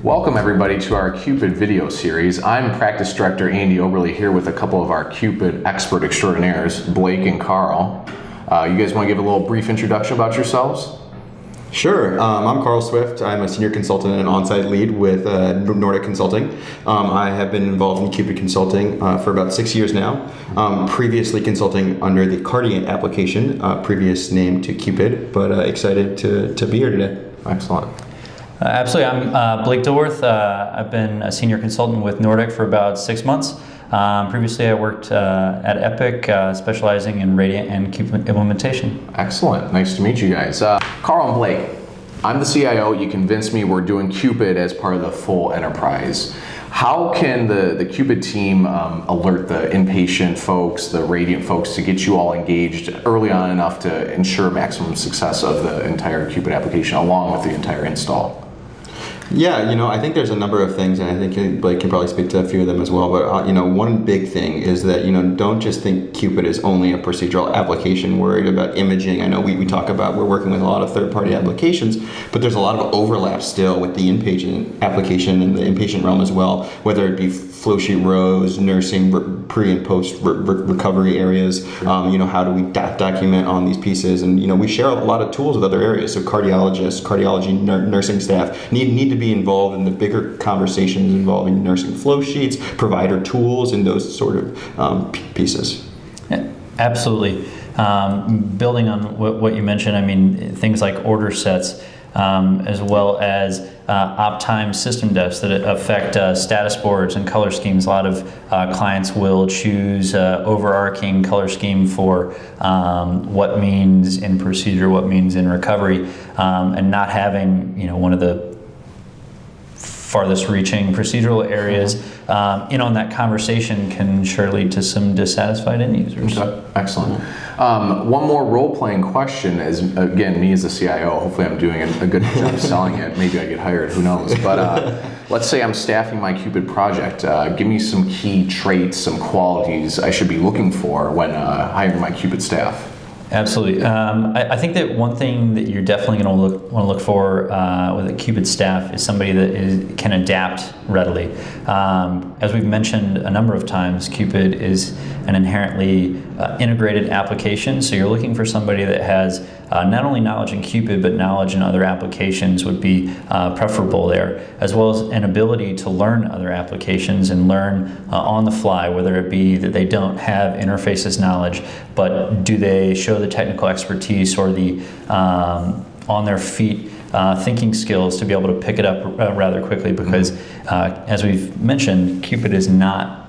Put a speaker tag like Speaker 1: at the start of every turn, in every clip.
Speaker 1: Welcome everybody to our Cupid video series. I'm Practice Director Andy Oberle here with a couple of our Cupid expert extraordinaires, Blake and Carl. You guys want to give a little brief introduction about yourselves?
Speaker 2: Sure. I'm Carl Swift. I'm a senior consultant and on-site lead with Nordic Consulting. I have been involved in Cupid consulting for about 6 years now. Previously consulting under the Cardiant application, previous name to Cupid, but excited to be here today.
Speaker 1: Excellent.
Speaker 3: Absolutely. I'm Blake Dilworth. I've been a senior consultant with Nordic for about 6 months. Previously, I worked at Epic, specializing in Radiant and Cupid implementation.
Speaker 1: Excellent. Nice to meet you guys. Carl and Blake, I'm the CIO. You convinced me we're doing Cupid as part of the full enterprise. How can the Cupid team alert the inpatient folks, the Radiant folks, to get you all engaged early on enough to ensure maximum success of the entire Cupid application along with the entire install?
Speaker 2: Yeah, I think there's a number of things, and I think Blake can probably speak to a few of them as well, but one big thing is that, don't just think Cupid is only a procedural application worried about imaging. I know we talk about, we're working with a lot of third-party applications, but there's a lot of overlap still with the inpatient application and the inpatient realm as well, whether it be flow sheet rows, nursing, pre and post recovery areas. How do we document on these pieces? And we share a lot of tools with other areas. So cardiologists, cardiology nursing staff need to be involved in the bigger conversations involving nursing flow sheets, provider tools, and those sort of pieces.
Speaker 3: Yeah, absolutely. Building on what you mentioned, things like order sets, as well as uptime system defs that affect status boards and color schemes. A lot of clients will choose overarching color scheme for what means in procedure, what means in recovery, and not having one of the farthest reaching procedural areas in on that conversation can sure lead to some dissatisfied end users.
Speaker 1: Okay. Excellent. One more role-playing question is, again, me as the CIO, hopefully I'm doing a good job selling it. Maybe I get hired, who knows. But let's say I'm staffing my Cupid project. Give me some key traits, some qualities I should be looking for when hiring my Cupid staff.
Speaker 3: Absolutely. I think that one thing that you're definitely going to want to look for with a Cupid staff is somebody that can adapt readily. As we've mentioned a number of times, Cupid is an inherently integrated application, so you're looking for somebody that has not only knowledge in Cupid, but knowledge in other applications would be preferable there, as well as an ability to learn other applications and learn on the fly, whether it be that they don't have interfaces knowledge, but do they show the technical expertise or the on their feet thinking skills to be able to pick it up rather quickly, because as we've mentioned, Cupid is not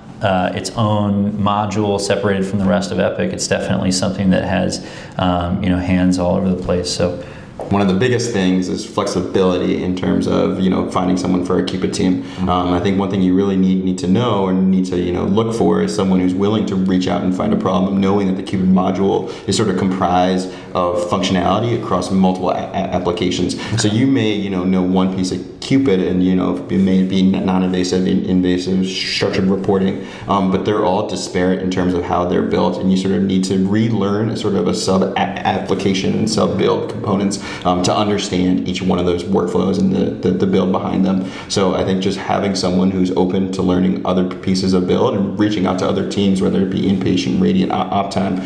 Speaker 3: its own module separated from the rest of Epic. It's definitely something that has hands all over the place. So
Speaker 2: one of the biggest things is flexibility in terms of finding someone for a Cupid team. I think one thing you really need to know or need to look for is someone who's willing to reach out and find a problem, knowing that the Cupid module is sort of comprised of functionality across multiple applications. So you may know one piece of Cupid and it may be non-invasive, invasive, structured reporting, but they're all disparate in terms of how they're built, and you sort of need to relearn sort of a sub-application and sub-build components to understand each one of those workflows and the build behind them. So I think just having someone who's open to learning other pieces of build and reaching out to other teams, whether it be inpatient, Radiant, Optime,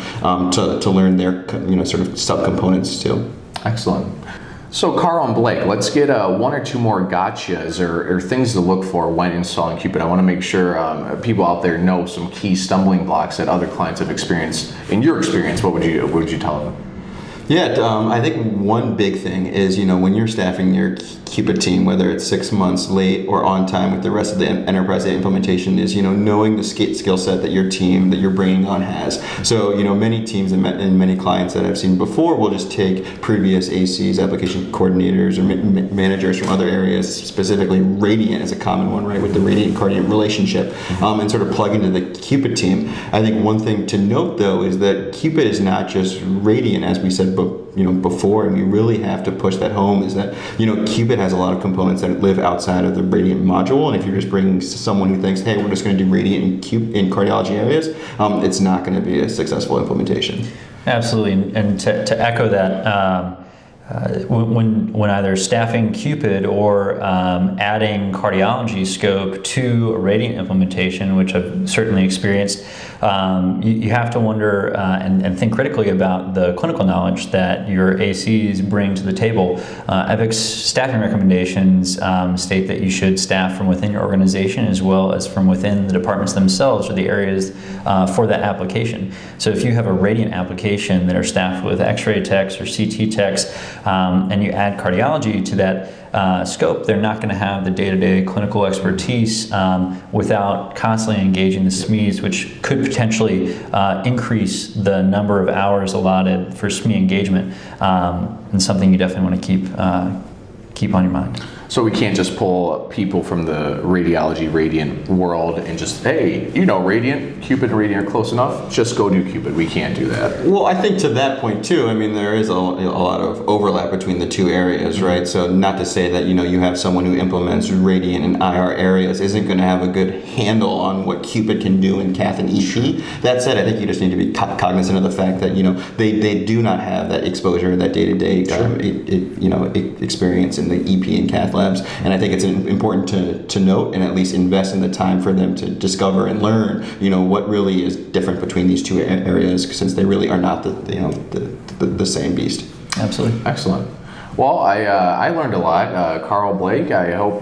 Speaker 2: to learn their sort of subcomponents too.
Speaker 1: Excellent. So Carl and Blake, let's get one or two more gotchas or things to look for when installing Cupid. I want to make sure people out there know some key stumbling blocks that other clients have experienced. In your experience, what would you tell them?
Speaker 2: Yeah, I think one big thing is, when you're staffing your Cupid team, whether it's 6 months late or on time with the rest of the enterprise implementation, is, knowing the skill set that your team that you're bringing on has. So, many teams and many clients that I've seen before will just take previous ACs, application coordinators, or managers from other areas, specifically Radiant is a common one, right, with the Radiant-Cardiant relationship, and sort of plug into the Cupid team. I think one thing to note, though, is that Cupid is not just Radiant, as we said before, and we really have to push that home, is that Cupid has a lot of components that live outside of the Radiant module, and if you're just bringing someone who thinks, hey, we're just going to do Radiant in cardiology areas, it's not going to be a successful implementation.
Speaker 3: Absolutely, and to echo that, when either staffing Cupid or adding cardiology scope to a Radiant implementation, which I've certainly experienced, you have to wonder and think critically about the clinical knowledge that your ACs bring to the table. Epic's staffing recommendations state that you should staff from within your organization as well as from within the departments themselves or the areas for that application. So if you have a Radiant application that are staffed with X-ray techs or CT techs, and you add cardiology to that scope, they're not going to have the day-to-day clinical expertise without constantly engaging the SMEs, which could potentially increase the number of hours allotted for SME engagement, and something you definitely want to keep on your mind.
Speaker 1: So we can't just pull people from the radiology Radiant world and just, hey, you know Radiant, Cupid and Radiant are close enough, just go do Cupid. We can't do that.
Speaker 2: Well, I think to that point too, I mean, there is a lot of overlap between the two areas, right? So not to say that, you have someone who implements Radiant and IR areas isn't going to have a good handle on what Cupid can do in cath and EP. That said, I think you just need to be cognizant of the fact that, they do not have that exposure, that day-to-day experience in the EP and cath labs. And I think it's important to note and at least invest in the time for them to discover and learn, what really is different between these two areas, since they really are not the same beast.
Speaker 3: Absolutely.
Speaker 1: Excellent. Well, I learned a lot. Carl, Blake, I hope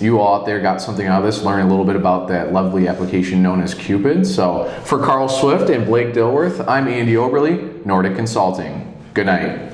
Speaker 1: you all out there got something out of this, learning a little bit about that lovely application known as Cupid. So for Carl Swift and Blake Dilworth, I'm Andy Oberle, Nordic Consulting. Good night.